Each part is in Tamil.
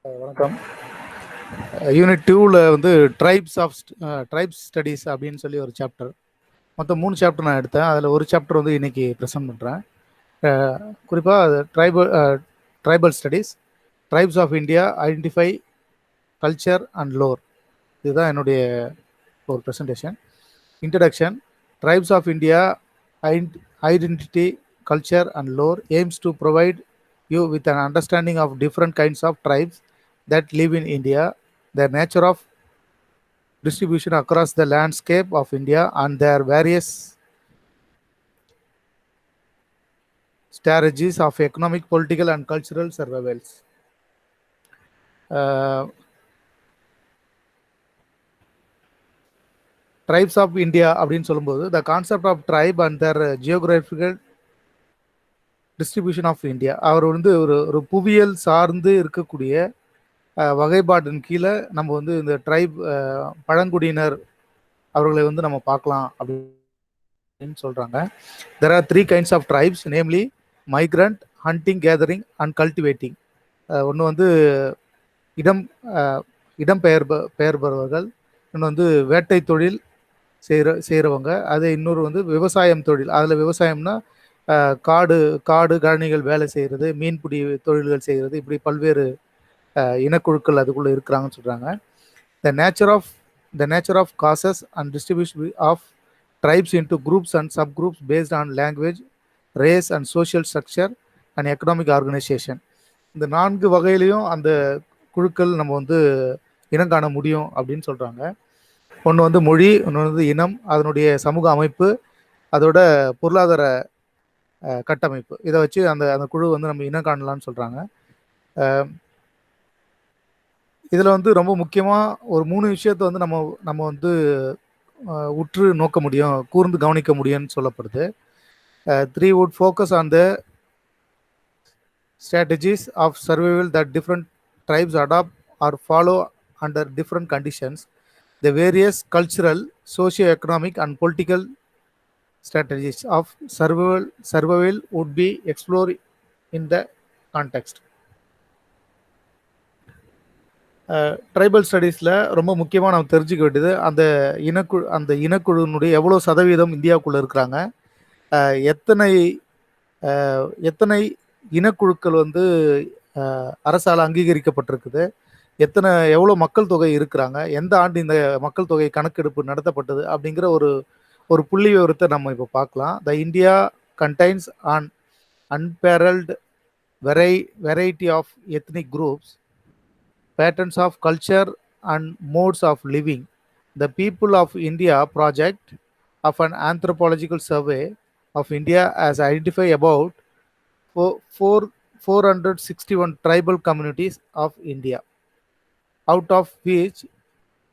வணக்கம். யூனிட் 2ல வந்து ட்ரைப்ஸ் ஸ்டடீஸ் அப்படின்னு சொல்லி ஒரு சாப்டர், மொத்தம் 3 சாப்டர் நான் எடுத்தேன். அதில் ஒரு சாப்டர் வந்து இன்னைக்கு ப்ரெசென்ட் பண்ணுறேன். குறிப்பாக tribal studies, tribes of India, identify, culture and lore. இதுதான் என்னுடைய ஒரு presentation. Introduction. Tribes of India, identity, culture and lore aims to provide you with an understanding of different kinds of tribes that live in India, their nature of distribution across the landscape of India, and their various strategies of economic, political and cultural survivals. Tribes of India அப்படின்னு சொல்லும்போது, the concept of tribe and their geographical distribution of India, அவர் வந்து ஒரு புவியியல் சார்ந்து இருக்கக்கூடிய வகைப்பாட்டின் கீழே நம்ம வந்து இந்த ட்ரைப் பழங்குடியினர் அவர்களை வந்து நம்ம பார்க்கலாம் அப்படின்னு சொல்கிறாங்க. There are 3 kinds of tribes, namely migrant, hunting, gathering and cultivating. ஒன்று வந்து இடம்பெயர்பவர்கள், இன்னொன்று வந்து வேட்டை தொழில் செய்கிறவங்க, அது இன்னொரு வந்து விவசாயம் தொழில். அதில் விவசாயம்னா காடு கழனிகள் வேலை செய்கிறது, மீன்பிடி தொழில்கள் செய்கிறது, இப்படி பல்வேறு இனக்குழுக்கள் அதுக்குள்ளே இருக்கிறாங்கன்னு சொல்கிறாங்க. The nature of causes and distribution of tribes into groups and sub groups based on language, race and social structure and economic organisation. இந்த 4 வகையிலையும் அந்த குழுக்கள் நம்ம வந்து இனம் காண முடியும் அப்படின்னு சொல்கிறாங்க. ஒன்று வந்து மொழி, ஒன்று வந்து இனம், அதனுடைய சமூக அமைப்பு, அதோட பொருளாதார கட்டமைப்பு. இதை வச்சு அந்த குழு வந்து நம்ம இனம் காணலான்னு சொல்கிறாங்க. இதில் வந்து ரொம்ப முக்கியமாக ஒரு 3 விஷயத்தை வந்து நம்ம வந்து உற்று நோக்க முடியும், கூர்ந்து கவனிக்க முடியும்னு சொல்லப்படுது. 3 would focus on the strategies of survival that different tribes adopt or follow under different conditions. The various cultural, socio-economic and political strategies of survival would be explored in the context. Tribal ஸ்டடீஸில் ரொம்ப முக்கியமாக நம்ம தெரிஞ்சுக்க வேண்டியது அந்த இனக்குழுனுடைய எவ்வளோ சதவீதம் இந்தியாவுக்குள்ளே இருக்கிறாங்க, எத்தனை இனக்குழுக்கள் வந்து அரசால் அங்கீகரிக்கப்பட்டிருக்குது, எவ்வளோ மக்கள் தொகை இருக்கிறாங்க, எந்த ஆண்டு இந்த மக்கள் தொகை கணக்கெடுப்பு நடத்தப்பட்டது அப்படிங்கிற ஒரு புள்ளி விவரத்தை நம்ம இப்போ பார்க்கலாம். The India contains an unparalleled variety of ethnic groups, patterns of culture and modes of living. The People of India project of an anthropological survey of India has identified about 461 tribal communities of India, out of which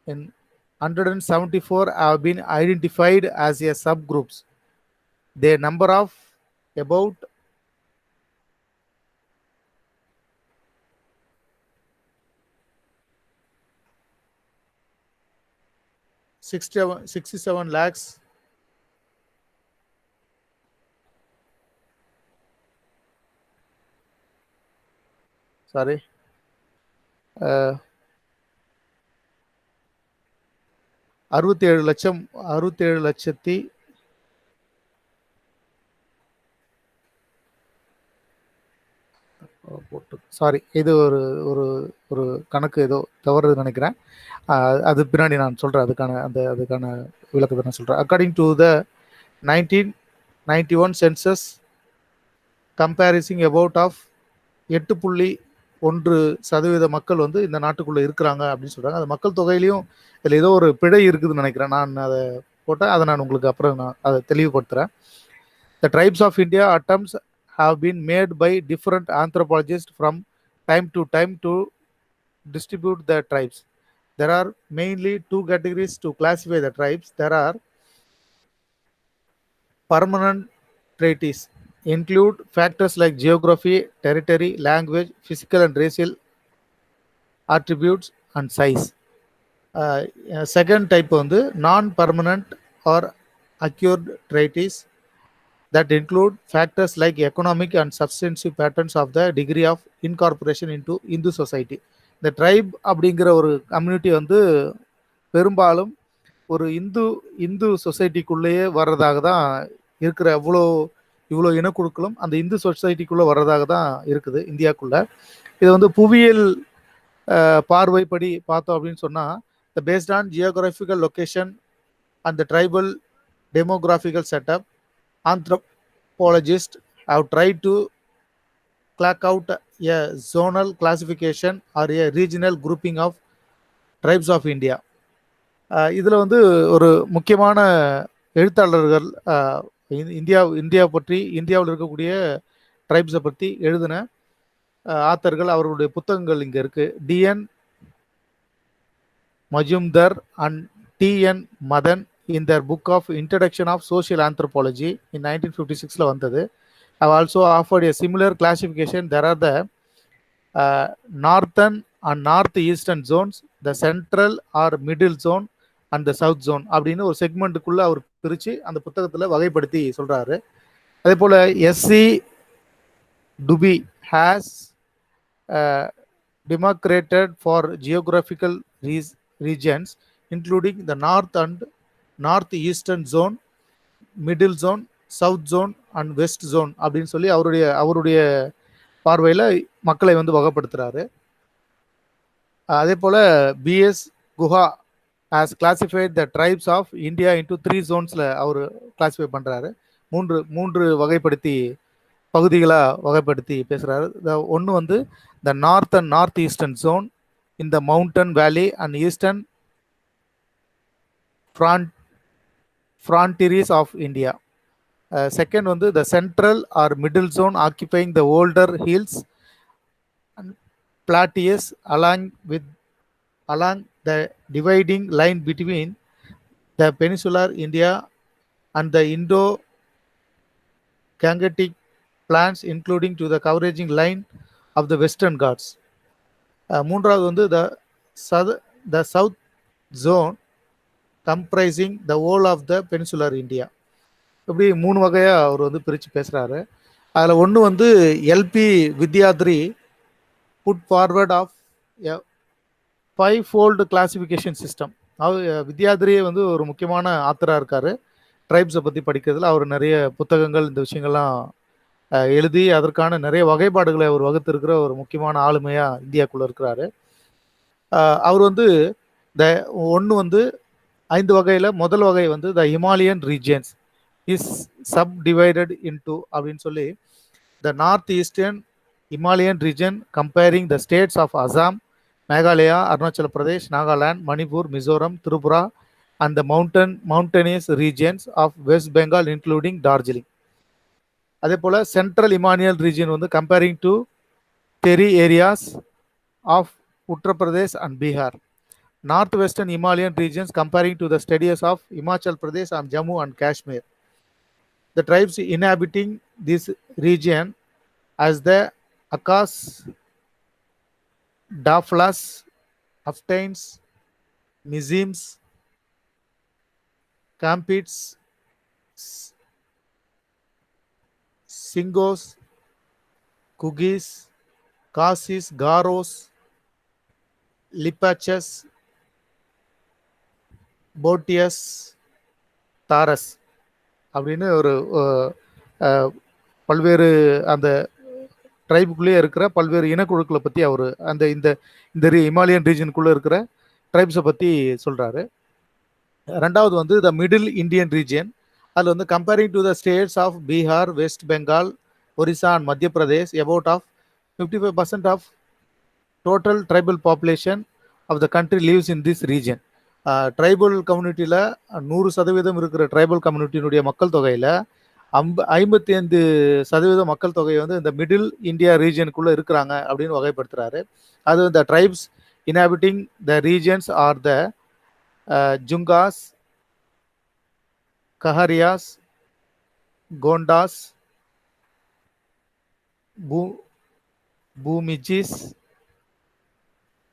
174 have been identified as a subgroups. Their number of about 67 lakhs sorry 67 லட்சத்தி சாரி, இது ஒரு கணக்கு ஏதோ தவறுது நினைக்கிறேன். அது பின்னாடி நான் சொல்கிறேன், அதுக்கான விளக்கத்தை நான் சொல்கிறேன். According to the 1991 census comprising about of 8.1% மக்கள் வந்து இந்த நாட்டுக்குள்ளே இருக்கிறாங்க அப்படின்னு சொல்கிறாங்க. அது மக்கள் தொகையிலையும் இதில் ஏதோ ஒரு பிழை இருக்குதுன்னு நினைக்கிறேன். நான் அதை போட்டேன், அதை நான் உங்களுக்கு அப்புறம் நான் அதை தெளிவுபடுத்துகிறேன். The tribes of India attempts have been made by different anthropologists from time to time to distribute the tribes. There are mainly 2 categories to classify the tribes. There are permanent traits, include factors like geography, territory, language, physical and racial attributes and size. Second type வந்து non-permanent or acquired traits that include factors like economic and substantive patterns of the degree of incorporation into Hindu society. இந்த ட்ரைப் அப்படிங்கிற ஒரு கம்யூனிட்டி வந்து பெரும்பாலும் ஒரு இந்து சொசைட்டிக்குள்ளேயே வர்றதாக தான் இருக்கிற இவ்வளோ இனக்குழுக்களும் அந்த இந்து சொசைட்டிக்குள்ளே வர்றதாக தான் இருக்குது இந்தியாவுக்குள்ள. இது வந்து புவியியல் பார்வைப்படி பார்த்தோம் அப்படின்னு சொன்னால், the based on geographical location and the tribal demographical setup, anthropologists have tried to crack out a zonal classification or a regional grouping of tribes of India. இதில் வந்து ஒரு முக்கியமான எழுத்தாளர்கள் இந்தியா பற்றி, இந்தியாவில் இருக்கக்கூடிய ட்ரைப்ஸை பற்றி எழுதின ஆத்தர்கள், அவர்களுடைய புத்தகங்கள் இங்கே இருக்கு. DN Majumdar and DN Madan in their book of Introduction of Social Anthropology in 1956 வந்தது. have also offered a similar classification. There are the northern and northeastern zones, the central or middle zone and the south zone அப்படின்னு ஒரு செக்மெண்ட்டுக்குள்ள அவர் பிரித்து அந்த புத்தகத்தில் வகைப்படுத்தி சொல்றாரு. அதே போல் SC டுபி has demarcated for geographical regions including the north and northeastern zone, middle zone, south zone and west zone அப்படின்னு சொல்லி அவருடைய பார்வையில் மக்களை வந்து வகைப்படுத்துறாரு. அதே போல் BS Guha has classified the tribes of India into 3 ஜோன்ஸில் அவர் கிளாசிஃபை பண்ணுறாரு. மூன்று வகைப்படுத்தி பகுதிகளாக வகைப்படுத்தி பேசுகிறாரு. ஒன்று வந்து the north and north eastern zone in the mountain valley and eastern frontiers of India. Second வந்து the central or middle zone occupying the older hills and plateaus along the dividing line between the peninsular India and the Indo-Gangetic plains including to the covering line of the Western Ghats. மூன்றாவது வந்து the south zone comprising the whole of the peninsular India. இப்படி 3 வகையாக அவர் வந்து பிரித்து பேசுகிறாரு. அதில் ஒன்று வந்து LP Vidyarthi put forward of a 5-fold classification system. வித்யாத்ரியே வந்து ஒரு முக்கியமான ஆத்தராக இருக்கார் ட்ரைப்ஸை பற்றி படிக்கிறதுல. அவர் நிறைய புத்தகங்கள் இந்த விஷயங்கள்லாம் எழுதி அதற்கான நிறைய வகைப்பாடுகளை அவர் வகுத்திருக்கிற ஒரு முக்கியமான ஆளுமையாக இந்தியாவுக்குள்ளே இருக்கிறாரு. அவர் வந்து இந்த ஒன்று வந்து 5 வகையில் முதல் வகை வந்து the Himalayan regions is subdivided into அப்படின்னு சொல்லி the northeastern Himalayan region comparing the states of Assam, Meghalaya, Arunachal Pradesh, Nagaland, Manipur, Mizoram, Tripura and the mountainous regions of West Bengal including Darjeeling. அதே போல் சென்ட்ரல் Himalayan region வந்து comparing to terry areas of Uttar Pradesh and Bihar. Northwestern Himalayan regions comparing to the steades of Himachal Pradesh and Jammu and Kashmir. The tribes inhabiting this region as the Akas, Daflas, Aftains, Mizims, Campits, Singos, Kugis, Kasis, Garos, Lipaches, Botias, Taras அப்படின்னு ஒரு பல்வேறு அந்த ட்ரைபுக்குள்ளேயே இருக்கிற பல்வேறு இனக்குழுக்களை பற்றி அவர் இந்த ஹிமாலயன் ரீஜனுக்குள்ளே இருக்கிற ட்ரைப்ஸை பற்றி சொல்கிறாரு. ரெண்டாவது வந்து த மிடில் இந்தியன் ரீஜியன். அதில் வந்து comparing to the states of Bihar, west Bengal, Orissa and Madhya Pradesh, about of 55% of total tribal population of the country lives in this region. Tribal கம்யூனிட்டியில் 100% இருக்கிற ட்ரைபல் கம்யூனிட்டியினுடைய மக்கள் தொகையில் 55% மக்கள் தொகை வந்து இந்த மிடில் இந்தியா ரீஜனுக்குள்ளே இருக்கிறாங்க அப்படின்னு வகைப்படுத்துகிறாரு. அது the tribes inhabiting the regions are the Juangs, Kharias, Khonds, Bhumijis,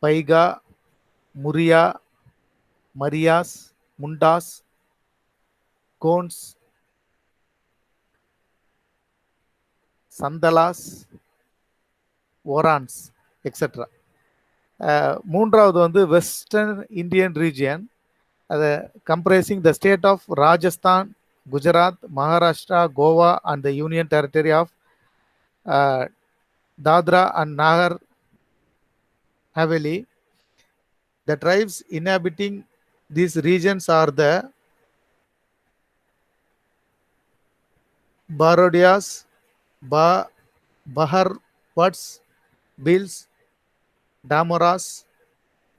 Baiga, Muria, Marias, Mundas, Khonds, Santhalas, Oraons etcetera. மூன்றாவது வந்து வெஸ்டர்ன் இந்தியன் ரீஜியன், அதை comprising the state of Rajasthan, Gujarat, Maharashtra, Goa and the union territory of Dadra and Nagar Haveli. The tribes inhabiting these regions are the Barodias, Baharwats, Bils, Damoras,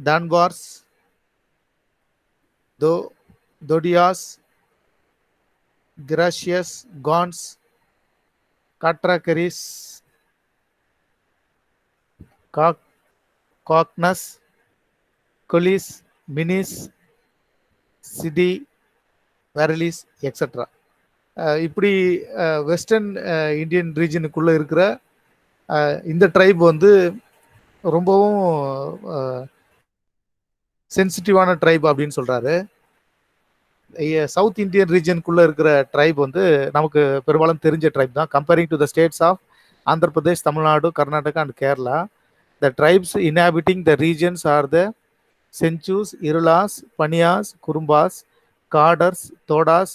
Danvars, Dodias, Gracious, Gons, Katrakaris, Cocknus, Colis, Minis, Sidi, Varalis, etc. இப்படி வெஸ்டர்ன் இந்தியன் ரீஜனுக்குள்ளே இருக்கிற இந்த ட்ரைப் வந்து ரொம்பவும் சென்சிட்டிவான ட்ரைப் அப்படின்னு சொல்கிறாரு. சவுத் இந்தியன் ரீஜனுக்குள்ளே இருக்கிற ட்ரைப் வந்து நமக்கு பெரும்பாலும் தெரிஞ்ச ட்ரைப் தான். Comparing to the states of Andhra Pradesh, Tamil Nadu, Karnataka and Kerala, the tribes inhabiting the regions are the Chenchus, Irulas, Paniyas, Kurumbas, Kadars, Todas,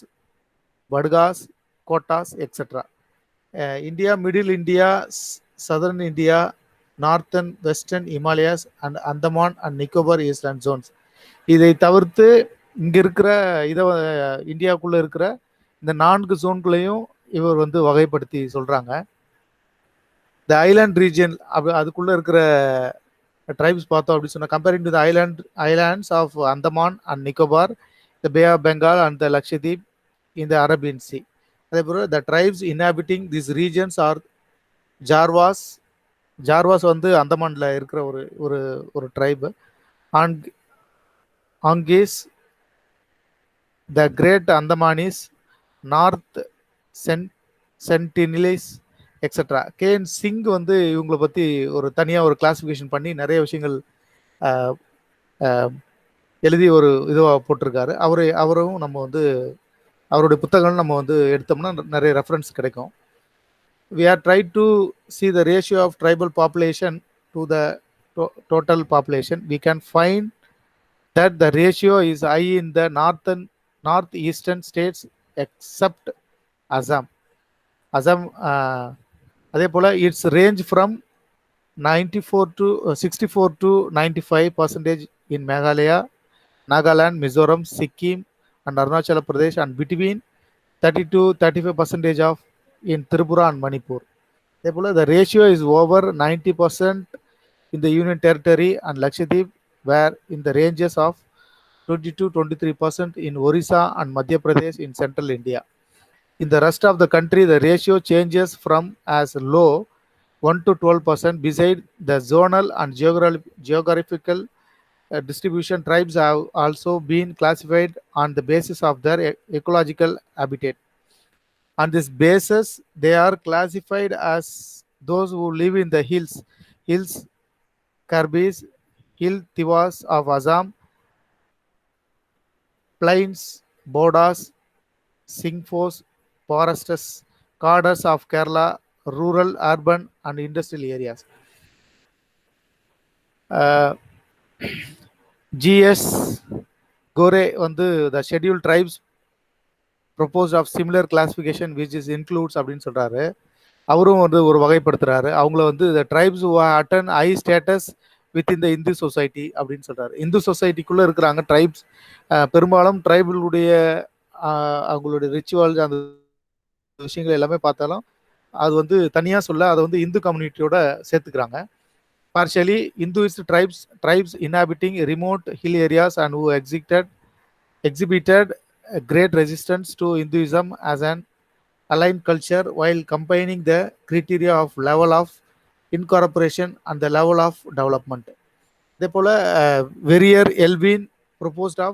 Badagas, Kotas, etcetera. India, middle India, southern India, northern, western Himalayas and Andaman and Nicobar eastern zones. இதை தவிர்த்து இங்கே இருக்கிற இந்தியாவுக்குள்ளே இருக்கிற இந்த 4 ஜோன்களையும் இவர் வந்து வகைப்படுத்தி சொல்கிறாங்க. த ஐலாண்ட் ரீஜன் அதுக்குள்ளே இருக்கிற ட்ரைப்ஸ் பார்த்தோம் அப்படின்னு சொன்னால், comparing to the islands of Andaman and Nicobar, the Bay of Bengal and the Lakshadweep in the Arabian Sea. அதே போல the tribes inhabiting these regions are Jarwas. Jarwas வந்து அந்தமான்ல இருக்கிற ஒரு tribe. Onges, the Great Andamanis, North Sentinelese, etcetera. KN Singh வந்து இவங்களை பற்றி ஒரு தனியாக ஒரு கிளாசிஃபிகேஷன் பண்ணி நிறைய விஷயங்கள் எழுதி ஒரு இதுவாக போட்டிருக்காரு. அவரும் நம்ம வந்து அவருடைய புத்தகங்கள் நம்ம வந்து எடுத்தோம்னா நிறைய ரெஃபரன்ஸ் கிடைக்கும். We are trying to see the ratio of tribal population to the total population. We can find that the ratio is high in the northeastern states except Assam. அதே போல் it's range from 64 to 95% in Meghalaya, Nagaland, Mizoram, Sikkim and Arunachal Pradesh, and between 30 to 35% of in Tripura and Manipur. Therefore, the ratio is over 90% in the Union Territory and Lakshadweep, where in the ranges of 20 to 23% in Orissa and Madhya Pradesh in central India. In the rest of the country, the ratio changes from as low 1 to 12%. Beside the zonal and geographical distribution, tribes have also been classified on the basis of their ecological habitat. On this basis, they are classified as those who live in the hills, Karbis, hill Tiwas of Assam, plains, Bodas, Singfos, forests, Kadars of Kerala, rural, urban and industrial areas. G.S. Gore வந்து the scheduled tribes proposed of similar classification which is includes அப்படின்னு சொல்றாரு. அவரும் வந்து ஒரு வகைப்படுத்துறாரு. அவங்கள வந்து the tribes who attain high status within the Hindu society அப்படின்னு சொல்றாரு. இந்து சொசைட்டிக்குள்ள இருக்கிறாங்க ட்ரைப்ஸ். பெரும்பாலும் ட்ரைபிளுடைய அவங்களுடைய ரிச்சுவல்ஸ் அந்த விஷயங்கள் எல்லாமே பார்த்தாலும் அது வந்து தனியாக சொல்ல அதை வந்து Hindu கம்யூனிட்டியோட சேர்த்துக்கிறாங்க. Partially Hinduist tribes inhabiting remote hill areas and who exhibited a great resistance to Hinduism as an aligned culture while combining the criteria of level of incorporation and the level of development. அதே போல் வெரியர் Elvin proposed of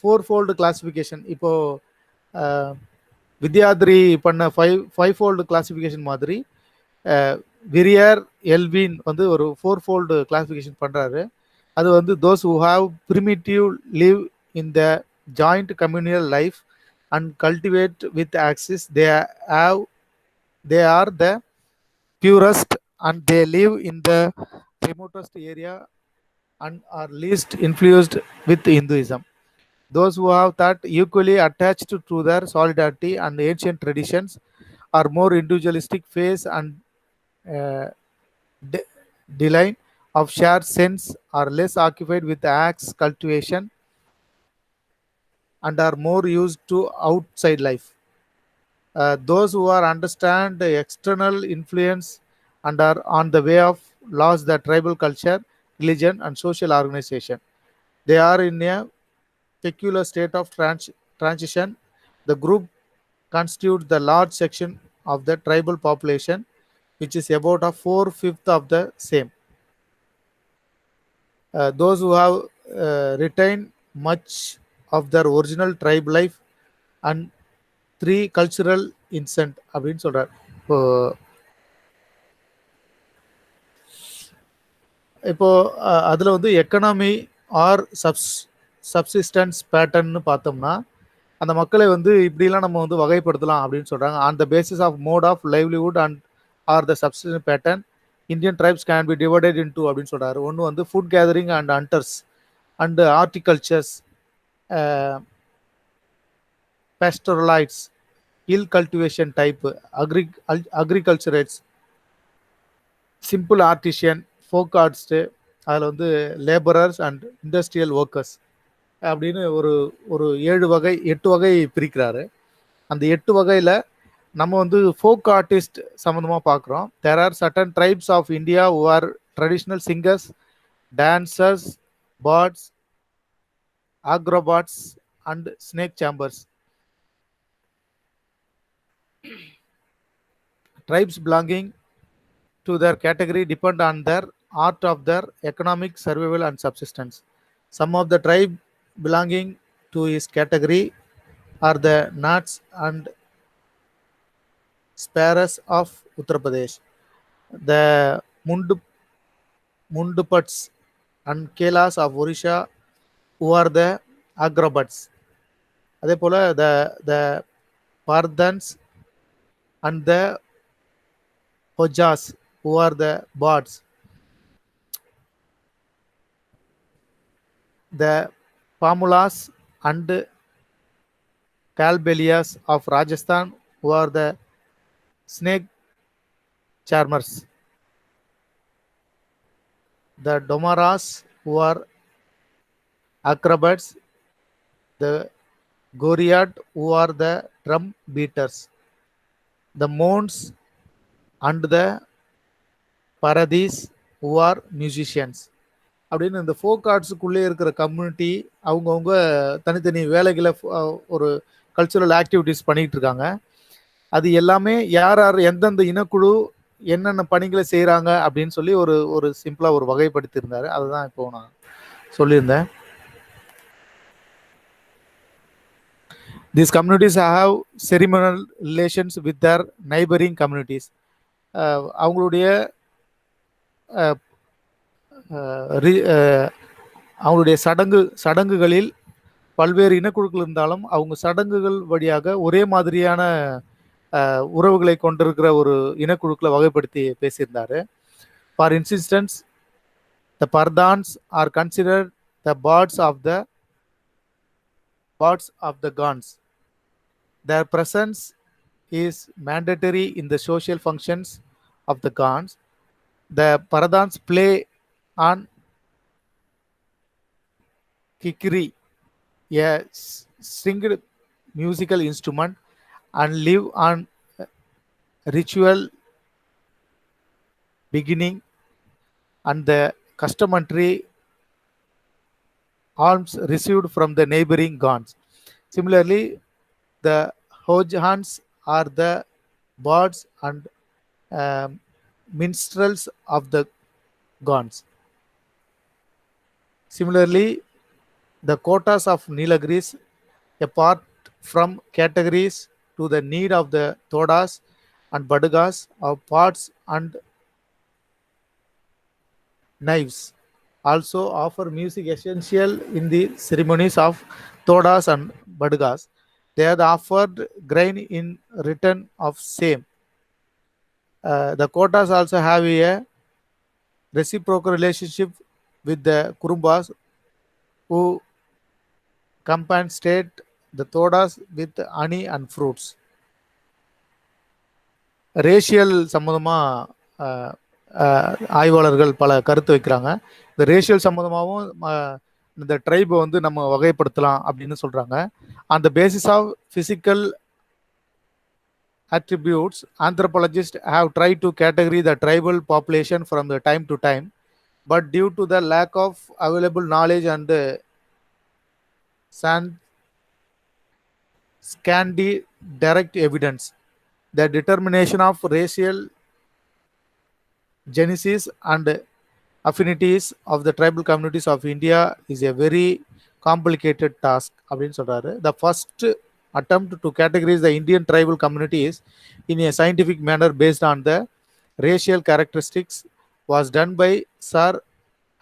four-fold classification. இப்போ வித்யாத்ரி பண்ண ஃபைவ்-ஃபோல்டு கிளாசிஃபிகேஷன் மாதிரி வெரியர் எல்வின் வந்து ஒரு 4-fold கிளாசிஃபிகேஷன் பண்ணுறாரு. அது வந்து those who have primitive live in the joint communal life and cultivate with access, they are the purest and they live in the remotest area and are least influenced with Hinduism. Those who have that equally attached to their solidarity and ancient traditions are more individualistic face and uh, de- deline of shared sense, are less occupied with acts cultivation and are more used to outside life. Those who are understand the external influence and are on the way of lost the tribal culture, religion, and social organization. They are in a peculiar state of transition. The group constitutes the large section of the tribal population, which is about a four-fifth of the same. Those who have retained much of their original tribe life and three cultural இன்சென்ட் அப்படின்னு சொல்றார். இப்போ இப்போ அதில் வந்து எக்கனாமி ஆர் சப்சிஸ்டன்ஸ் பேட்டர்ன்னு பார்த்தோம்னா அந்த மக்களை வந்து இப்படிலாம் நம்ம வந்து வகைப்படுத்தலாம் அப்படின்னு சொல்கிறாங்க. On the basis of mode of livelihood and or the subsistence pattern Indian tribes can be divided into அப்படின்னு சொல்கிறாரு. ஒன்று வந்து food gathering and hunters and horticultures, pastoralites, hill cultivation type, agriculturates, simple artisan, folk artist, அதில் வந்து லேபரர்ஸ் அண்ட் இண்டஸ்ட்ரியல் ஒர்க்கர்ஸ் அப்படின்னு ஒரு ஒரு 8 வகை பிரிக்கிறாரு. அந்த 8 வகையில் நம்ம வந்து ஃபோக் ஆர்டிஸ்ட் சம்மந்தமாக பார்க்குறோம். There are certain tribes of India who are traditional singers, dancers, bards, acrobats and snake charmers. Tribes belonging to their category depend on their art of their economic survival and subsistence. Some of the tribe belonging to his category are the Nats and Sparrows of Uttar Pradesh, the Mundupats and Kelas of Orissa, who are the Agrobats. அதே போல the Pardhans and the Hojas, who are the Bards. The Pamulas and Kalbelias of Rajasthan, who are the snake charmers. The Domaras, who are acrobats. The Goriad, who are the drum beaters. The Mons and the Paradis, who are musicians. அப்படின்னு இந்த ஃபோக் ஆர்ட்ஸுக்குள்ளே இருக்கிற கம்யூனிட்டி அவங்கவுங்க தனித்தனி வேலைகளை ஒரு கல்ச்சுரல் ஆக்டிவிட்டிஸ் பண்ணிகிட்டு இருக்காங்க. அது எல்லாமே யார் யார் எந்தெந்த இனக்குழு என்னென்ன பணிகளை செய்கிறாங்க அப்படின்னு சொல்லி ஒரு ஒரு சிம்பிளாக ஒரு வகைப்படுத்தியிருந்தார். அதுதான் இப்போ நான் சொல்லியிருந்தேன். These communities have ceremonial relations with their neighboring communities. அவங்களுடைய அவங்களுடைய சடங்குகளில் பல்வேறு இனக்குழுக்கள் இருந்தாலும் அவங்க சடங்குகள் வழியாக ஒரே மாதிரியான உறவுகளை கொண்டிருக்கிற ஒரு இனக்குழுக்களை வகைப்படுத்தி பேசியிருந்தாரு. For instance, the Pardhans are considered the bards of the gods. Their presence is mandatory in the social functions of the gods. The Paradans play on kikri, a stringed musical instrument, and live on ritual beginning and the customary alms received from the neighboring gods. Similarly, the Hojans are the bards and minstrels of the gods. Similarly, the quotas of Nilagris, apart from categories to the need of the Todas and Badugas of pots and knives, also offer music essential in the ceremonies of Todas and Badugas. They are offered grain in return of same. The quotas also have a reciprocal relationship with the Kurumbas who compensate the Todas with honey and fruits. Racial சம்மந்தமாக ஆய்வாளர்கள் பல கருத்து வைக்கிறாங்க. இந்த ரேஷியல் சம்மந்தமாகவும் இந்த ட்ரைபை வந்து நம்ம வகைப்படுத்தலாம் அப்படின்னு சொல்கிறாங்க. On the basis of physical attributes, anthropologists have tried to categorize the tribal population from the time to time, but due to the lack of available knowledge and scanty direct evidence, the determination of racial genesis and affinities of the tribal communities of India is a very complicated task. அப்படின்னு சொல்றாரு. The first attempt to categorize the Indian tribal communities in a scientific manner based on the racial characteristics was done by Sir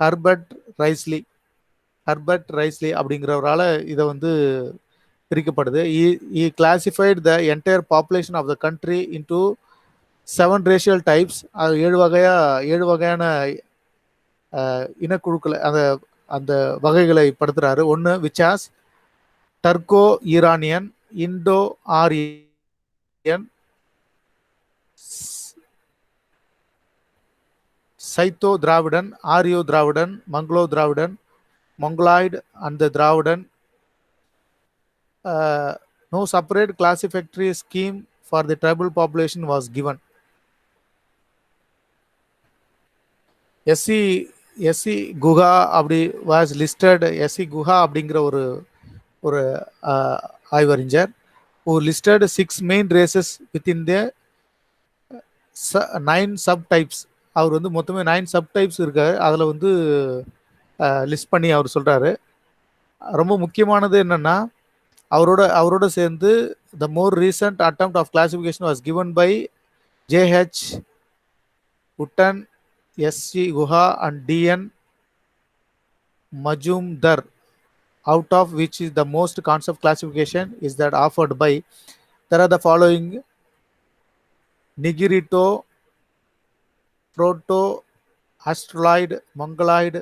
Herbert Risley. Herbert Risley அப்படிங்கிறவரால் இதை வந்து பிரிக்கப்படுது. He classified the entire population of the country into 7 racial types. அது 7 வகையான இனக்குழுக்களை அந்த வகைகளை படுத்துறாரு. ஒன்று which is Turko Iranian, Indo Aryan, Scytho Dravidian, Aryo Dravidian, Mongolo Dravidian, Mongoloid and the Dravidan. No separate classificatory scheme for the tribal population was given. S C அப்படி வாஸ் லிஸ்டட். எஸ்சி குஹா அப்படிங்கிற ஒரு ஆய்வறிஞர் who listed 6 main races within the 9 subtypes. அவர் வந்து மொத்தமே 9 subtypes இருக்காரு. அதில் வந்து லிஸ்ட் பண்ணி அவர் சொல்றாரு. ரொம்ப முக்கியமானது என்னன்னா, அவரோட சேர்ந்து the more recent attempt of classification was given by J.H. Hutton, S.C. Guha and D.N. Majumdar, out of which is the most concept classification is that offered by, there are the following: Nigirito, Proto, Australoid, Mongoloid,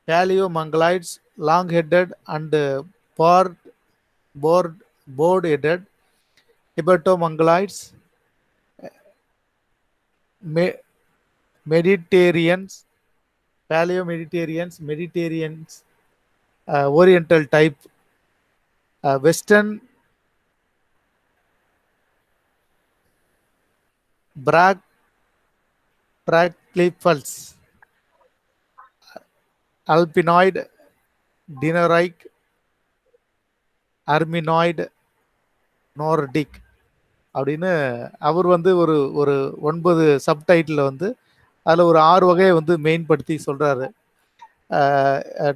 Paleo-Mongoloids, long-headed and board-headed, Tibeto-Mongoloids, Mediterraneans, Paleo-Mediterraneans, Oriental type, Western Brachycephals, Alpinoid, Dinaric, Arminoid, Nordic அப்படின்னு அவர் வந்து ஒரு 9 சப்டைட்டில் வந்து அதில் ஒரு 6 வகையை வந்து மெயின் படுத்தி சொல்கிறாரு.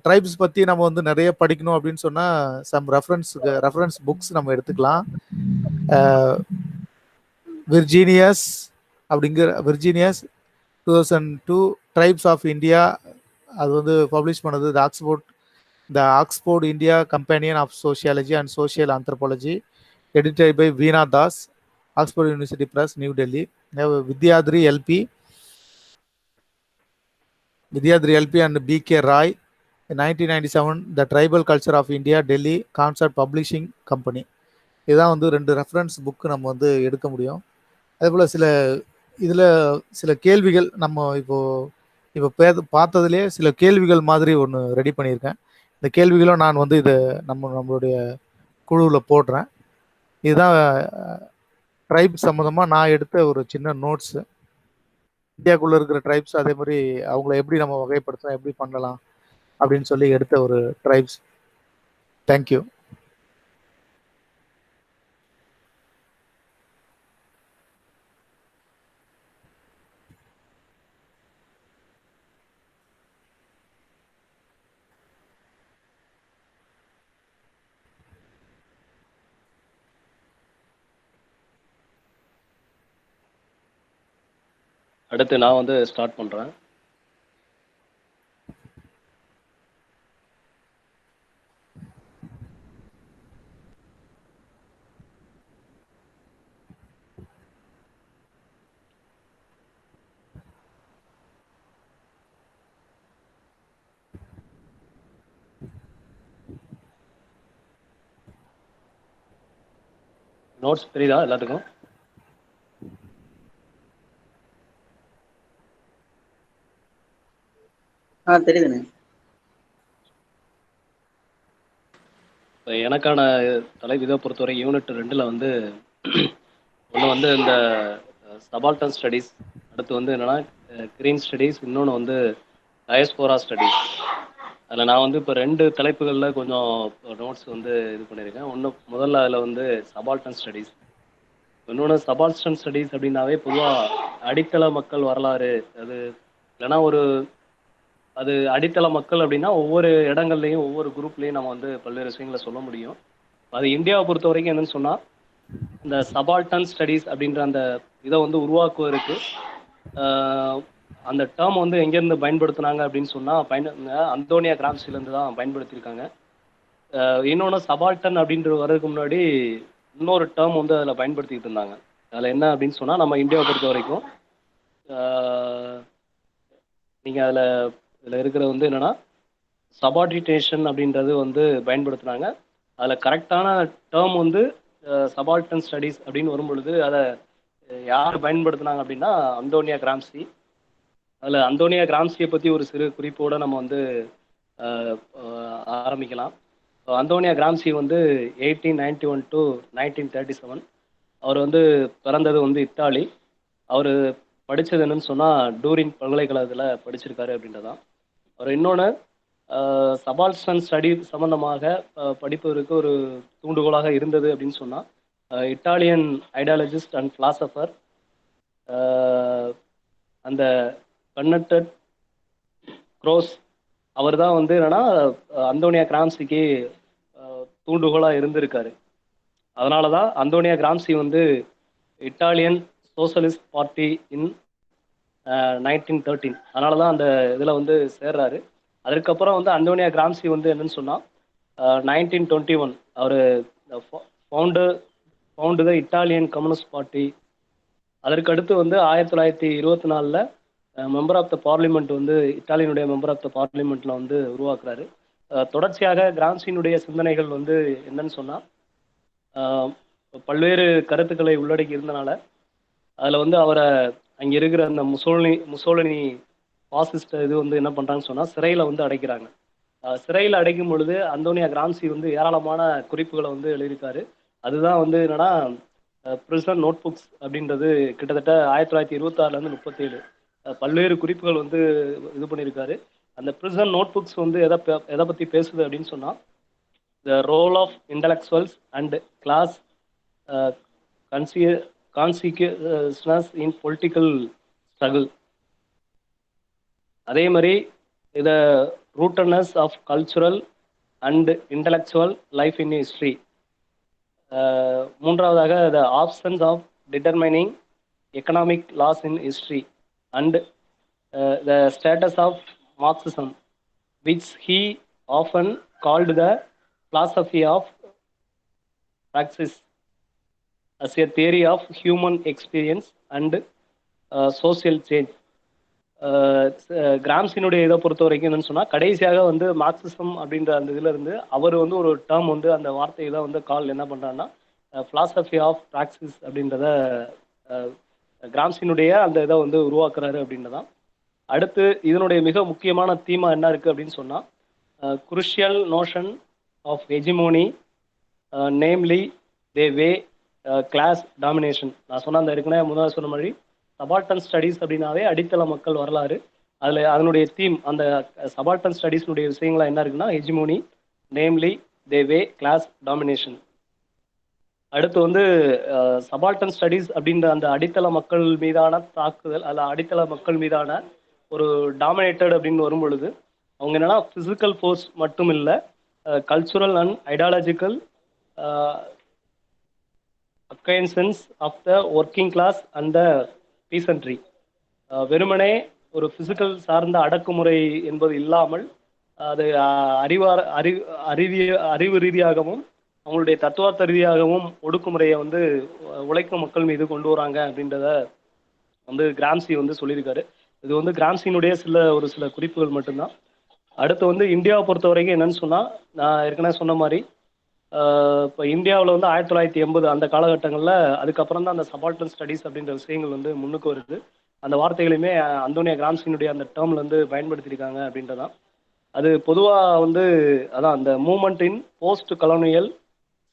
ட்ரைப்ஸ் பற்றி நம்ம வந்து நிறைய படிக்கணும் அப்படின்னு சொன்னால் சம் ரெஃபரன்ஸ் புக்ஸ் நம்ம எடுத்துக்கலாம். விர்ஜீனியஸ் 2002 ட்ரைப்ஸ் ஆஃப் இந்தியா, அது வந்து பப்ளிஷ் பண்ணது the Oxford India companion of sociology and social anthropology, edited by Veena Das, Oxford University Press, New Delhi. Vidyadri LP and B.K. Roy, in 1997, The Tribal Culture of India, Delhi, Concept Publishing Company. இதுதான் வந்து 2 ரெஃபரன்ஸ் புக்கு நம்ம வந்து எடுக்க முடியும். அதேபோல் இதில் சில கேள்விகள் நம்ம இப்போ பார்த்ததுலேயே சில கேள்விகள் மாதிரி ஒன்று ரெடி பண்ணியிருக்கேன். இந்த கேள்விகளும் நான் வந்து இதை நம்மளுடைய குழுவில் போடுறேன். இதுதான் ட்ரைப் சம்மந்தமாக நான் எடுத்த ஒரு சின்ன நோட்ஸு. இந்தியாவுக்குள்ளே இருக்கிற ட்ரைப்ஸ், அதே மாதிரி அவங்கள எப்படி நம்ம வகைப்படுத்தலாம், எப்படி பண்ணலாம் அப்படின்னு சொல்லி எடுத்த ஒரு ட்ரைப்ஸ். தேங்க்யூ. அடுத்து நான் வந்து ஸ்டார்ட் பண்ணுறேன். நோட்ஸ் தெரியுதா எல்லாத்துக்கும்? தெரியுதுண்ணே. எனக்கான தலைப்பு இதை பொறுத்தவரை யூனிட் 2ல் வந்து ஒன்று வந்து இந்த சபால்டன் ஸ்டடீஸ், அடுத்து வந்து என்னன்னா கிரீன் ஸ்டடீஸ், இன்னொன்று வந்து டயஸ்போரா ஸ்டடீஸ். அதில் நான் வந்து இப்போ 2 தலைப்புகளில் கொஞ்சம் நோட்ஸ் வந்து இது பண்ணியிருக்கேன். முதல்ல அதில் வந்து சபால்டன் ஸ்டடீஸ், இன்னொன்று சபால்டன் ஸ்டடீஸ் அப்படின்னாவே பொதுவாக அடித்தள மக்கள் வரலாறு, அது இல்லைன்னா அது அடித்தள மக்கள் அப்படின்னா ஒவ்வொரு இடங்கள்லையும் ஒவ்வொரு குரூப்லையும் நம்ம வந்து பல்வேறு விஷயங்களை சொல்ல முடியும். அது இந்தியாவை பொறுத்த வரைக்கும் என்னன்னு சொன்னால், இந்த சபால்டன் ஸ்டடீஸ் அப்படின்ற அந்த இதை வந்து உருவாக்குவதற்கு அந்த டேர்ம் வந்து எங்கேருந்து பயன்படுத்தினாங்க அப்படின்னு சொன்னால் அந்தோனியா கிராம்சிலேருந்து தான் பயன்படுத்தியிருக்காங்க. இன்னொன்று சபால்டன் அப்படின்ற வர்றதுக்கு முன்னாடி இன்னொரு டேர்ம் வந்து அதில் பயன்படுத்திக்கிட்டு இருந்தாங்க. அதில் என்ன அப்படின்னு சொன்னால், நம்ம இந்தியாவை பொறுத்த வரைக்கும் நீங்கள் இதில் இருக்கிறது வந்து என்னென்னா சபார்டினேஷன் அப்படின்றது வந்து பயன்படுத்துனாங்க. அதில் கரெக்டான டேர்ம் வந்து சபால்டன் ஸ்டடீஸ் அப்படின்னு வரும் பொழுது அதை யார் பயன்படுத்தினாங்க அப்படின்னா அந்தோனியா கிராம்சி. அதில் அந்தோனியா கிராம்சியை பற்றி ஒரு சிறு குறிப்போடு நம்ம வந்து ஆரம்பிக்கலாம். அந்தோனியா கிராம்சி வந்து 1891 to 1937. அவர் வந்து பிறந்தது வந்து இத்தாலி. அவர் படித்தது என்னன்னு சொன்னால் டூரின் பல்கலைக்கழகத்தில் படிச்சிருக்காரு அப்படின்றதான். அவர் இன்னொன்று சபால்டன் ஸ்டடி சம்பந்தமாக படிப்பதற்கு ஒரு தூண்டுகோலாக இருந்தது அப்படின்னு சொன்னால், இட்டாலியன் ஐடியாலஜிஸ்ட் அண்ட் பிலாசபர் அந்த கன்னட்டட் க்ரோஸ், அவர் தான் வந்து என்னன்னா அந்தோனியா கிராம்சிக்கு தூண்டுகோலாக இருந்திருக்காரு. அதனால தான் அந்தோனியா கிராம்சி வந்து இட்டாலியன் சோசலிஸ்ட் பார்ட்டி இன் 1913, அதனால தான் அந்த இதில் வந்து சேர்றாரு. அதுக்கப்புறம் வந்து அந்தோனியா கிராம்சி வந்து என்னன்னு சொன்னால் 1921 அவர் ஃபவுண்டு த இட்டாலியன் கம்யூனிஸ்ட் பார்ட்டி. அதற்கடுத்து வந்து 1924 மெம்பர் ஆஃப் த பார்லிமெண்ட் வந்து இத்தாலியனுடைய மெம்பர் ஆஃப் த பார்லிமெண்ட்டில் வந்து உருவாக்குறாரு. தொடர்ச்சியாக கிராம்சியினுடைய சிந்தனைகள் வந்து என்னன்னு சொன்னால் பல்வேறு கருத்துக்களை உள்ளடக்கி இருந்தனால அதில் வந்து அவரை அங்கே இருக்கிற அந்த முசோலினி பாசிஸ்ட் இது வந்து என்ன பண்ணுறாங்கன்னு சொன்னால் சிறையில் வந்து அடைக்கிறாங்க. சிறையில் அடைக்கும் பொழுது அந்தோனியா கிராம்சி வந்து ஏராளமான குறிப்புகளை வந்து எழுதியிருக்காரு. அதுதான் வந்து என்னன்னா பிரிசன் நோட் புக்ஸ் அப்படின்றது. கிட்டத்தட்ட 1926 37 பல்வேறு குறிப்புகள் வந்து இது பண்ணியிருக்காரு. அந்த பிரிசன் நோட் புக்ஸ் வந்து எதை பற்றி பேசுது அப்படின்னு சொன்னால், the role of intellectuals and class consequence in political struggle. அதே மாதிரி இதை rootedness of cultural and intellectual life in history. மூன்றாவதாக the options of determining economic laws in history and the status of Marxism, which he often called the philosophy of praxis as a theory of human experience and social change. கிராம்சினுடைய இதை பொறுத்த வரைக்கும் என்னன்னு சொன்னால், கடைசியாக வந்து மார்க்சிசம் அப்படின்ற அந்த இதில் இருந்து அவர் வந்து ஒரு டேர்ம் வந்து அந்த வார்த்தையை தான் வந்து என்ன பண்ணுறாருன்னா philosophy of praxis அப்படின்றத கிராம்சினுடைய அந்த இதை வந்து உருவாக்குறாரு அப்படின்றதான். அடுத்து இதனுடைய மிக முக்கியமான தீமா என்ன இருக்குது அப்படின்னு சொன்னால், crucial notion of hegemony, namely the way class domination. நான் சொன்ன அந்த ஏற்கனவே முதல்ல சொன்ன மாதிரி சபால்டன் ஸ்டடீஸ் அப்படின்னாவே அடித்தள மக்கள் வரலாறு. அதில் அதனுடைய தீம் அந்த சபால்டன் ஸ்டடீஸ்னுடைய விஷயங்கள்லாம் என்ன இருக்குன்னா, ஹெஜிமோனி, நேம்லி தே வே கிளாஸ் டாமினேஷன். அடுத்து வந்து சபால்டன் ஸ்டடீஸ் அப்படின்ற அந்த அடித்தள மக்கள் மீதான தாக்குதல், அதில் அடித்தள மக்கள் மீதான ஒரு டாமினேட்டட் அப்படின்னு வரும் பொழுது அவங்க என்னன்னா ஃபிசிக்கல் ஃபோர்ஸ் மட்டும் இல்லை, cultural and ideological acquiescence of the working class and the peasantry. வெறுமனே ஒரு ஃபிசிக்கல் சார்ந்த அடக்குமுறை என்பது இல்லாமல் அது அறிவு ரீதியாகவும் அவங்களுடைய தத்துவார்த்த ரீதியாகவும் ஒடுக்குமுறையை வந்து உழைக்கும் மக்கள் மீது கொண்டு வராங்க அப்படின்றத வந்து கிராம்சி வந்து சொல்லியிருக்காரு. இது வந்து கிராம்சியினுடைய ஒரு சில குறிப்புகள் மட்டும்தான். அடுத்து வந்து இந்தியாவை பொறுத்த வரைக்கும் என்னன்னு சொன்னால், நான் ஏற்கனவே சொன்ன மாதிரி இப்போ இந்தியாவில் வந்து 1980 அந்த காலகட்டங்களில் அதுக்கப்புறம் தான் அந்த சபால்டன் ஸ்டடீஸ் அப்படின்ற விஷயங்கள் வந்து முன்னுக்கு வருது. அந்த வார்த்தைகளையுமே அந்தோனியா கிராம்சினுடைய அந்த டேர்ம்ல வந்து பயன்படுத்தியிருக்காங்க அப்படின்றதான். அது பொதுவாக வந்து அதான் அந்த moment in post colonial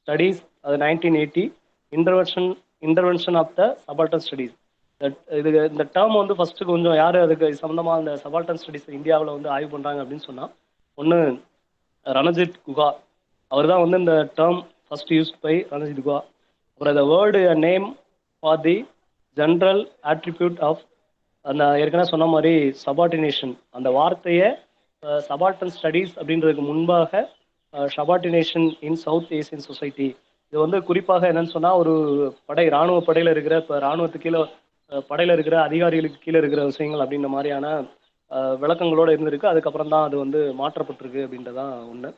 studies, அது 1980 intervention intervention of the subaltern studies. இது இந்த டேர்ம் வந்து ஃபர்ஸ்ட் கொஞ்சம் யார் அதுக்கு சம்மந்தமாக அந்த சபால்டன் ஸ்டடீஸ் இந்தியாவில் வந்து ஆய்வு பண்ணுறாங்க அப்படின்னு சொன்னால், ஒன்று ரணஜித் குஹா, அவர் தான் வந்து இந்த term first used by Ranajit Guha. அப்புறம் இந்த word name for the general attribute of அந்த ஏற்கனவே சொன்ன மாதிரி சபார்டினேஷன், அந்த வார்த்தையை சபால்டன் ஸ்டடீஸ் அப்படின்றதுக்கு முன்பாக subordination in South Asian society, இது வந்து குறிப்பாக என்னன்னு சொன்னால் ஒரு இராணுவ படையில் இருக்கிற இப்போ இராணுவத்துக்கு கீழே படையில் இருக்கிற அதிகாரிகளுக்கு கீழே இருக்கிற விஷயங்கள் அப்படின்ற மாதிரியான விளக்கங்களோடு இருந்திருக்கு. அதுக்கப்புறம் தான் அது வந்து மாற்றப்பட்டிருக்கு அப்படின்றதான் ஒன்று.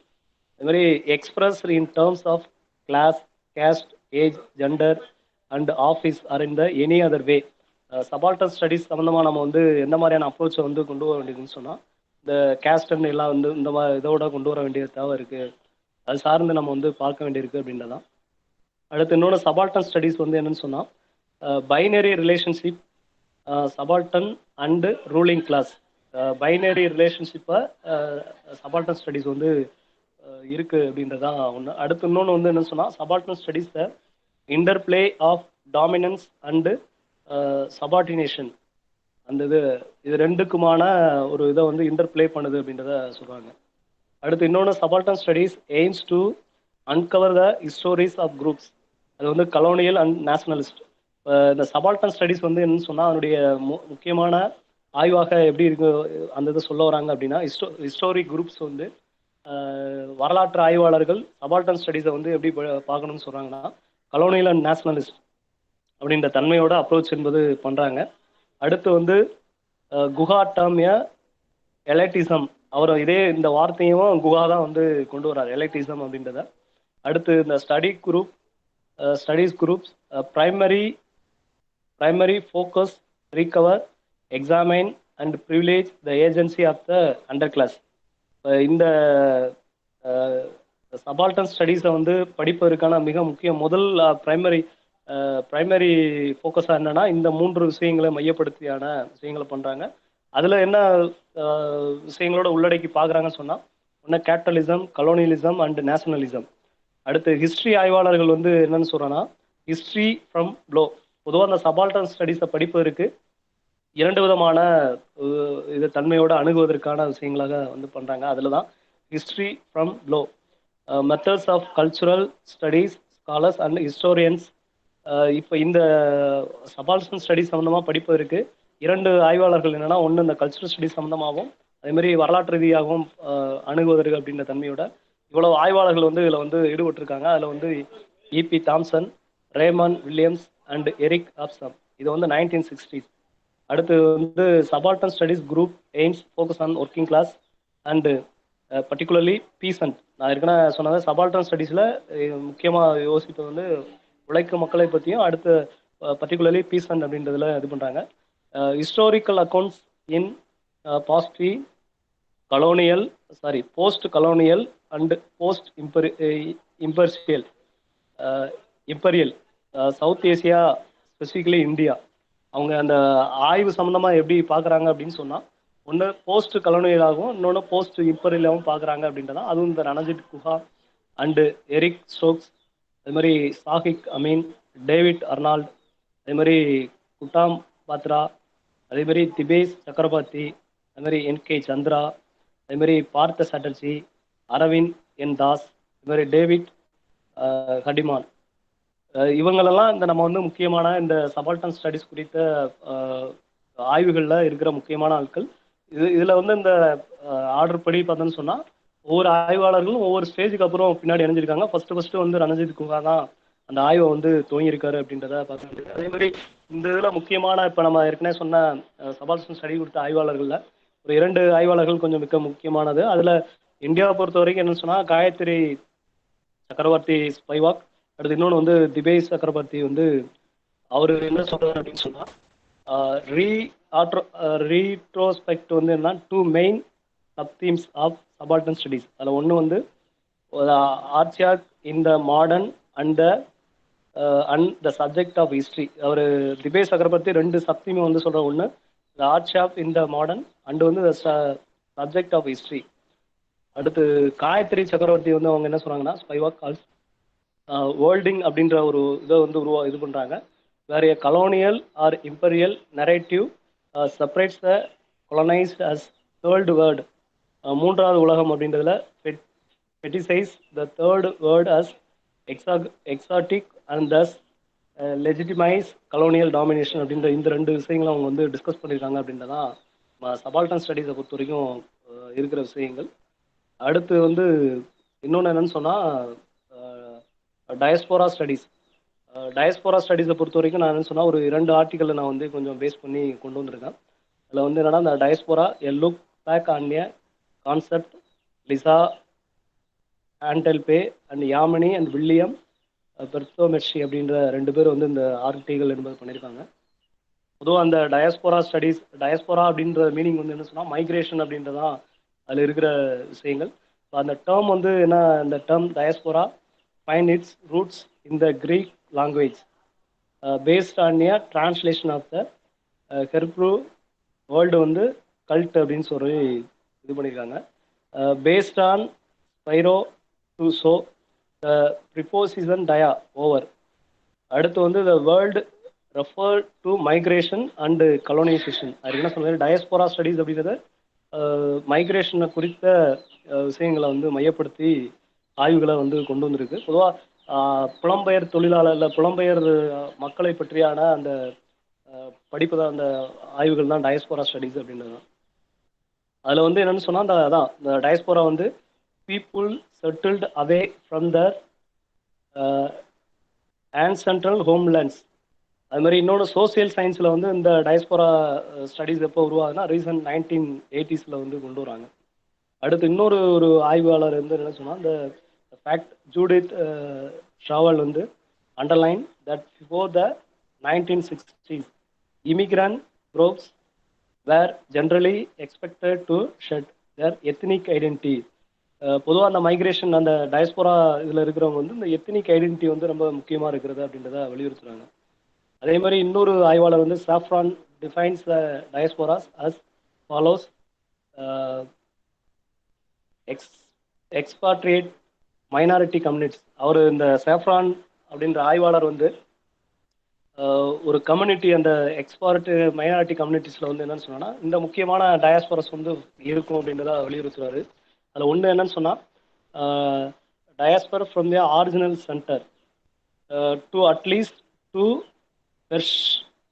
அது மாதிரி express in terms of class, caste, age, gender and office or in the any other way. Subaltern studies சம்மந்தமாக நம்ம வந்து எந்த மாதிரியான அப்ரோச்சை வந்து கொண்டு வர வேண்டியதுன்னு சொன்னால், இந்த கேஸ்டன் எல்லாம் வந்து இந்த மாதிரி இதோட கொண்டு வர வேண்டிய தேவை இருக்குது. அது சார்ந்து நம்ம வந்து பார்க்க வேண்டியிருக்கு அப்படின்றதான். அடுத்து இன்னொன்று சபால்டன் ஸ்டடீஸ் வந்து என்னன்னு சொன்னால், binary relationship, subaltern and ruling class, binary ரிலேஷன்ஷிப்பை சபால்டன் ஸ்டடீஸ் வந்து இருக்கு அப்படின்றதான் ஒன்று. அடுத்து இன்னொன்று வந்து என்ன சொன்னால், subaltern studies the interplay of dominance and subordination, அந்த இது ரெண்டுக்குமான ஒரு இதை வந்து இன்டர்பிளே பண்ணுது அப்படின்றத சொல்கிறாங்க. அடுத்து இன்னொன்று subaltern studies aims to uncover the histories of groups, அது வந்து கலோனியல் அண்ட் நேஷனலிஸ்ட். இந்த சபால்டன் ஸ்டடீஸ் வந்து என்னன்னு சொன்னால், அதனுடைய முக்கியமான ஆய்வாக எப்படி இருக்கு அந்த இதை சொல்ல வராங்க அப்படின்னா, ஹிஸ்டோரிக் குரூப்ஸ் வந்து வரலாற்று ஆய்வாளர்கள் சபால்டன் ஸ்டடீஸை வந்து எப்படி பார்க்கணும்னு சொல்கிறாங்கன்னா, கலோனியல் அண்ட் நேஷனலிஸ்ட் அப்படின்ற தன்மையோட அப்ரோச் என்பது பண்ணுறாங்க. அடுத்து வந்து குஹா டேர்மிய எலைட்டிசம், அவர் இதே இந்த வார்த்தையும் குஹா தான் வந்து கொண்டு வர்றார், எலைட்டிசம் அப்படின்றத. அடுத்து இந்த studies groups primary focus recover examine and privilege the agency of the under class. இந்த சபால்டன் ஸ்டடீஸை வந்து படிப்பதற்கான மிக முக்கிய முதல் பிரைமரி ஃபோக்கஸாக என்னன்னா, இந்த 3 விஷயங்களை மையப்படுத்தியான விஷயங்களை பண்ணுறாங்க. அதில் என்ன விஷயங்களோட உள்ளடக்கி பார்க்குறாங்கன்னு சொன்னால், ஒன்று கேபிட்டலிசம், கலோனியலிசம் அண்ட் நேஷனலிசம். அடுத்து ஹிஸ்ட்ரி ஆய்வாளர்கள் வந்து என்னன்னு சொல்கிறோன்னா, ஹிஸ்ட்ரி ஃப்ரம் ப்ளோ. பொதுவாக அந்த சபால்டன் ஸ்டடீஸை படிப்பதற்கு 2 விதமான இது தன்மையோடு அணுகுவதற்கான விஷயங்களாக வந்து பண்ணுறாங்க. அதில் தான் history from below, methods of cultural studies scholars and historians. இப்போ இந்த சபால்டன் ஸ்டடீஸ் சம்மந்தமாக படிப்பதற்கு 2 ஆய்வாளர்கள் என்னென்னா, ஒன்று இந்த கல்ச்சுரல் ஸ்டடீஸ் சம்மந்தமாகவும் அதேமாதிரி வரலாற்று ரீதியாகவும் அணுகுவதற்கு அப்படின்ற தன்மையோட இவ்வளவு ஆய்வாளர்கள் வந்து இதில் வந்து ஈடுபட்டிருக்காங்க. அதில் வந்து EP Thompson, Raymond Williams and Eric Hobsbawm, இது வந்து 1960s. அடுத்து வந்து subaltern studies group aims focus on working class and particularly peasant. நான் ஏற்கனவே சொன்னது சபால்டன் ஸ்டடீஸில் முக்கியமாக யோசிப்பது வந்து உழைக்கும் மக்களை பற்றியும், அடுத்து பர்டிகுலர்லி பீசன்ட் அப்படின்றதுல இது பண்ணுறாங்க. Historical accounts in post colonial and post imperial south Asia, specifically India, அவங்க அந்த ஆய்வு சம்மந்தமாக எப்படி பார்க்குறாங்க அப்படின்னு சொன்னால், ஒன்று போஸ்ட் கலோனியலாகவும் இன்னொன்று போஸ்ட் இம்பீரியலாகவும் பார்க்குறாங்க அப்படின்றதான். அதுவும் இந்த Ranajit Guha and Eric Stokes, அது மாதிரி சாஹிக் அமீன், டேவிட் அர்னால்ட், அதே மாதிரி குட்டாம் பாத்ரா, அதே மாதிரி திபேஷ் சக்கரவர்த்தி, அது மாதிரி என்கே சந்திரா, அதே மாதிரி பார்த்த சாட்டர்ஜி, அரவிந்த் என் தாஸ், இது மாதிரி டேவிட் ஹடிமான், இவங்களெல்லாம் இந்த நம்ம வந்து முக்கியமான இந்த சபால்டன் ஸ்டடீஸ் குறித்த ஆய்வுகளில் இருக்கிற முக்கியமான ஆட்கள். இதில் வந்து இந்த ஆர்டர் படி பார்த்தோன்னு சொன்னால், ஒவ்வொரு ஆய்வாளர்களும் ஒவ்வொரு ஸ்டேஜுக்கு அப்புறம் பின்னாடி இணைஞ்சிருக்காங்க. ஃபர்ஸ்ட் வந்து ரணஜித் குஹா தான் அந்த ஆய்வை வந்து துவங்கியிருக்காரு அப்படின்றத பார்க்க வேண்டியது. அதே மாதிரி இந்த இதில் முக்கியமான இப்போ நம்ம ஏற்கனவே சொன்ன சபால்டன் ஸ்டடி கொடுத்த ஆய்வாளர்களில் ஒரு 2 ஆய்வாளர்கள் கொஞ்சம் மிக முக்கியமானது. அதில் இந்தியாவை பொறுத்த வரைக்கும் என்னன்னு சொன்னால், காயத்ரி சக்கரவர்த்தி ஸ்பைவாக், அடுத்து இன்னொன்று வந்து திபேஷ் சக்கரவர்த்தி. வந்து அவர் என்ன சொல்றாரு அப்படின்னு சொன்னால், ரீட்ரோஸ்பெக்ட் வந்து என்ன 2 main sub themes of subaltern studies. அதில் ஒன்று வந்து archaic in the modern and the subject of history. அவர் திபேஷ் சக்கரவர்த்தி ரெண்டு சக்தியுமே வந்து சொல்ற ஒன்று, the arch of in the modern and வந்து த சப்ஜெக்ட் ஆஃப் ஹிஸ்ட்ரி. அடுத்து காயத்ரி சக்கரவர்த்தி வந்து அவங்க என்ன சொன்னாங்கன்னா, ஸ்பைவ் ஆஃப் கால்ஸ் வேர்ல்டிங் அப்படின்ற ஒரு இதை வந்து இது பண்ணுறாங்க. வேற colonial or imperial narrative separates the colonised as third world. மூன்றாவது உலகம் அப்படின்றதுல fetishise the third world as exotic and thus legitimise colonial domination அப்படின்ற இந்த ரெண்டு விஷயங்களும் அவங்க வந்து டிஸ்கஸ் பண்ணியிருக்காங்க அப்படின்றதான் சபால்டன் ஸ்டடீஸை பொறுத்த வரைக்கும் இருக்கிற விஷயங்கள். அடுத்து வந்து இன்னொன்று என்னன்னு சொன்னால் டயஸ்போரா ஸ்டடீஸ். டயஸ்போரா ஸ்டடீஸை பொறுத்த வரைக்கும் நான் என்ன சொன்னால் ஒரு 2 ஆர்டிக்கலை நான் வந்து கொஞ்சம் பேஸ் பண்ணி கொண்டு வந்திருக்கேன். அதில் வந்து என்னன்னா, இந்த diaspora a look back on a concept, Lisa Anteby and Yemini and William Berthomiere அப்படின்ற 2 பேர் வந்து இந்த ஆர்டிக்கல் என்பது பண்ணியிருக்காங்க. பொதுவாக அந்த டயஸ்போரா ஸ்டடீஸ், டயஸ்போரா அப்படின்ற மீனிங் வந்து என்ன சொன்னால் மைக்ரேஷன் அப்படின்றதான் அதில் இருக்கிற விஷயங்கள். அந்த டேர்ம் வந்து என்ன, இந்த term diaspora find its roots in the Greek language based on a translation of the Hebrew word வந்து கல்ட் அப்படின்னு சொல்லி இது பண்ணியிருக்காங்க. based on speiro to sow the preposition dia over. அடுத்து வந்து the world referred to migration and colonization. அது என்ன சொல்றது, டயஸ்போரா ஸ்டடீஸ் அப்படிங்கிறத மைக்ரேஷனை குறித்த விஷயங்களை வந்து மையப்படுத்தி ஆய்வுகளை வந்து கொண்டு வந்திருக்கு. பொதுவாக புலம்பெயர் தொழிலாளர் இல்லை புலம்பெயர் மக்களை பற்றியான அந்த படிப்பு தான், அந்த ஆய்வுகள் தான் டயஸ்போரா ஸ்டடீஸ் அப்படின்றது தான். அதில் வந்து என்னென்னு சொன்னால், இந்த டயஸ்போரா வந்து பீப்புள் செட்டில்டு அவே ஃப்ரம் தர் ஆன்சென்ட்ரல் ஹோம்லேண்ட்ஸ். அது மாதிரி இன்னொன்று சோசியல் சயின்ஸில் வந்து இந்த டயஸ்போரா ஸ்டடீஸ் எப்போ உருவாகுதுன்னா ரீசன்ட் 1980s வந்து கொண்டு வராங்க. அடுத்து இன்னொரு ஆய்வாளர் வந்து என்ன சொன்னால், இந்த ஃபேக்ட் ஜூடித் ஷாவல் வந்து underline that before the 1960s immigrant groups were generally expected to shed their ethnic identity. பொதுவாக அந்த மைக்ரேஷன் அந்த டயஸ்போரா இதில் இருக்கிறவங்க வந்து இந்த எத்னிக் ஐடென்டிட்டி வந்து ரொம்ப முக்கியமாக இருக்கிறது அப்படின்றத வலியுறுத்துறாங்க. அதே மாதிரி இன்னொரு ஆய்வாளர் வந்து Safran defines the diasporas as follows. Expatriate minority communities. அவர் இந்த சாஃப்ரான் அப்படின்ற ஆய்வாளர் வந்து ஒரு கம்யூனிட்டி, அந்த எக்ஸ்பார்ட் மைனாரிட்டி கம்யூனிட்டிஸில் வந்து என்னன்னு சொன்னா, இந்த முக்கியமான டயாஸ்போரஸ் வந்து இருக்கும் அப்படின்றத வலியுறுத்துறாரு. அதில் ஒன்று என்னன்னு சொன்னால், dispersed from the original centre to at least 2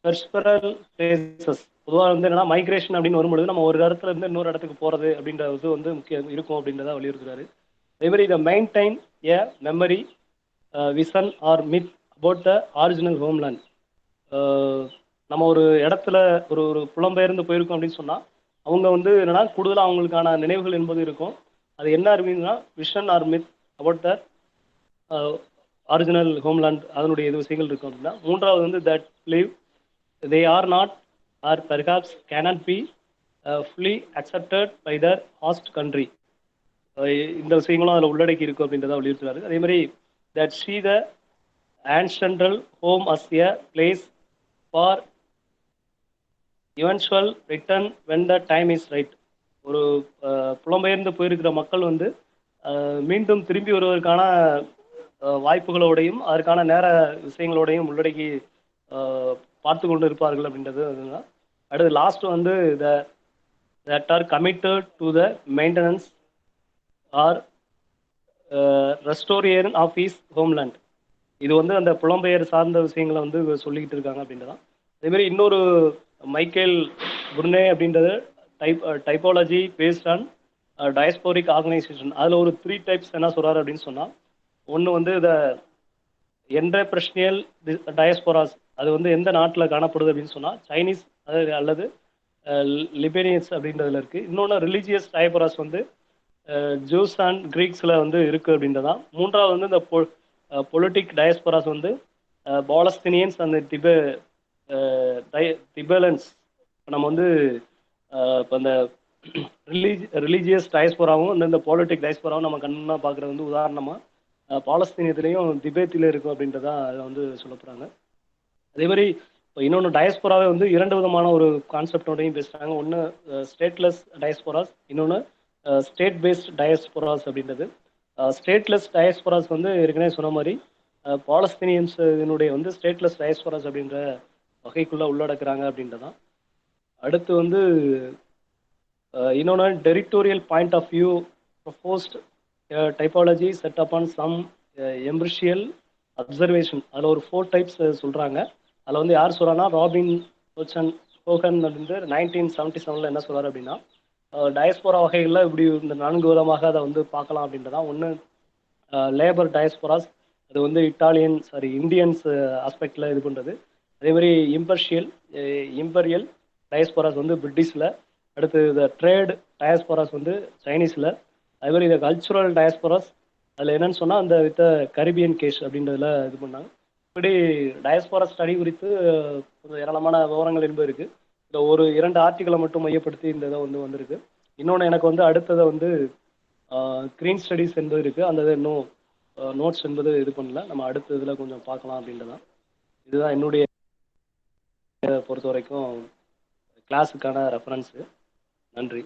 peripheral places. பொதுவாக வந்து என்னன்னா, மைக்ரேஷன் அப்படின்னு வரும்பொழுது நம்ம ஒரு இடத்துல இருந்து இன்னொரு இடத்துக்கு போகிறது அப்படின்ற இது வந்து முக்கியம் இருக்கும் அப்படின்றத வலியுறுத்துறாரு. அதே மாதிரி இதை maintain a memory vision or myth about the original homeland. நம்ம ஒரு இடத்துல ஒரு புலம்பெயர்ந்து போயிருக்கோம் அப்படின்னு சொன்னால், அவங்க வந்து என்னன்னா கூடுதலாக அவங்களுக்கான நினைவுகள் என்பது இருக்கும். அது என்ன அப்படின்னா vision or myth about the original homeland, அதனுடைய இது விஷயங்கள் இருக்கும் அப்படின்னா. மூன்றாவது வந்து that live they are not or perhaps cannot be fully accepted by their host country. இந்த விஷயங்களும் அதில் உள்ளடக்கி இருக்கும் அப்படின்றத வலியுறுத்துறாரு. அதே மாதிரி that she the ancestral home as a place for eventual return when the time is right. ஒரு புலம்பெயர்ந்து போயிருக்கிற மக்கள் வந்து மீண்டும் திரும்பி வருவதற்கான வாய்ப்புகளோடையும் அதற்கான நேர விஷயங்களோடையும் உள்ளடக்கி பார்த்து கொண்டு இருப்பார்கள் அப்படின்றது அதுதான். அடுத்து லாஸ்ட் வந்து that are committed to the maintenance or restoration of his homeland. இது வந்து அந்த புலம்பெயர் சார்ந்த விஷயங்களை வந்து சொல்லிக்கிட்டு இருக்காங்க அப்படின்றதான். அதேமாதிரி இன்னொரு மைக்கேல் புர்னே அப்படின்றது typology based on diasporic organisation. அதில் ஒரு 3 டைப்ஸ் என்ன சொல்கிறாரு அப்படின்னு சொன்னால், ஒன்று வந்து இந்த என்டர்பிரஷனியல் டயஸ்போராஸ், அது வந்து எந்த நாட்டில் காணப்படுது அப்படின்னு சொன்னால் சைனீஸ் அல்லது லிபேனியன்ஸ் அப்படின்றதுல இருக்குது. இன்னொன்று ரிலீஜியஸ் டயஸ்போராஸ் வந்து ஜூஸ் அண்ட் கிரீக்ஸில் வந்து இருக்குது அப்படின்றதான். மூன்றாவது வந்து இந்த பொலிட்டிக் டயஸ்போராஸ் வந்து பாலஸ்தீனியன்ஸ் அந்த திபேலன்ஸ். நம்ம வந்து இப்போ இந்த ரிலீஜியஸ் டயஸ்போராவும் இந்த பொலிட்டிக் டயஸ்போராவும் நம்ம கண்ணா பார்க்குறது வந்து உதாரணமாக பாலஸ்தீனியத்திலையும் திபேத்தில் இருக்கும் அப்படின்றதா அதை வந்து சொல்ல போகிறாங்க. அதே மாதிரி இப்போ இன்னொன்று டயஸ்போராவே வந்து இரண்டு விதமான ஒரு கான்செப்டோடையும் பேசுகிறாங்க. ஒன்று ஸ்டேட்லெஸ் டயஸ்போராஸ், இன்னொன்று ஸ்டேட் பேஸ்ட் டயஸ்போராஸ் அப்படின்றது. ஸ்டேட்லெஸ் டயஸ்போராஸ் வந்து ஏற்கனவே சொன்ன மாதிரி பாலஸ்தீனியன்ஸ் இதனுடைய வந்து ஸ்டேட்லெஸ் டயஸ்போராஸ் அப்படின்ற வகைக்குள்ளே உள்ளடக்குறாங்க அப்படின்றதான். அடுத்து வந்து இன்னொன்று territorial point of view proposed typology set upon some empirical observation. அதில் ஒரு 4 டைப்ஸ் சொல்கிறாங்க. அதில் வந்து யார் சொல்கிறான்னா ராபின் ஹோகன் வந்து 1977 என்ன சொல்கிறார் அப்படின்னா, டயஸ்போரா வகைகளில் இப்படி இந்த 4 விதமாக அதை வந்து பார்க்கலாம் அப்படின்றதான். ஒன்று லேபர் டயஸ்போராஸ், அது வந்து இந்தியன்ஸ் ஆஸ்பெக்டில் இது பண்ணுறது. அதே மாதிரி இம்பரியல் டயஸ்போராஸ் வந்து பிரிட்டிஷில். அடுத்து இந்த ட்ரேட் டயஸ்போராஸ் வந்து சைனீஸில். அதே மாதிரி இந்த கல்ச்சுரல் டயஸ்போராஸ் அதில் என்னன்னு சொன்னால் அந்த வித் கரிபியன் கேஷ் அப்படின்றதுல இது பண்ணாங்க. இப்படி டயஸ்போரா ஸ்டடி குறித்து கொஞ்சம் ஏராளமான விவரங்கள் என்பது இருக்குது. இதில் ஒரு 2 ஆர்டிகளை மட்டும் மையப்படுத்தி இந்த இதை வந்து வந்திருக்கு. இன்னொன்று எனக்கு வந்து அடுத்ததை வந்து க்ரீன் ஸ்டடீஸ் என்பது இருக்குது. அந்த இது இன்னும் நோட்ஸ் என்பது இது பண்ணல. நம்ம அடுத்த இதில் கொஞ்சம் பார்க்கலாம் அப்படின்றதான். இதுதான் என்னுடைய பொறுத்த வரைக்கும் கிளாஸுக்கான ரெஃபரன்ஸு. நன்றி.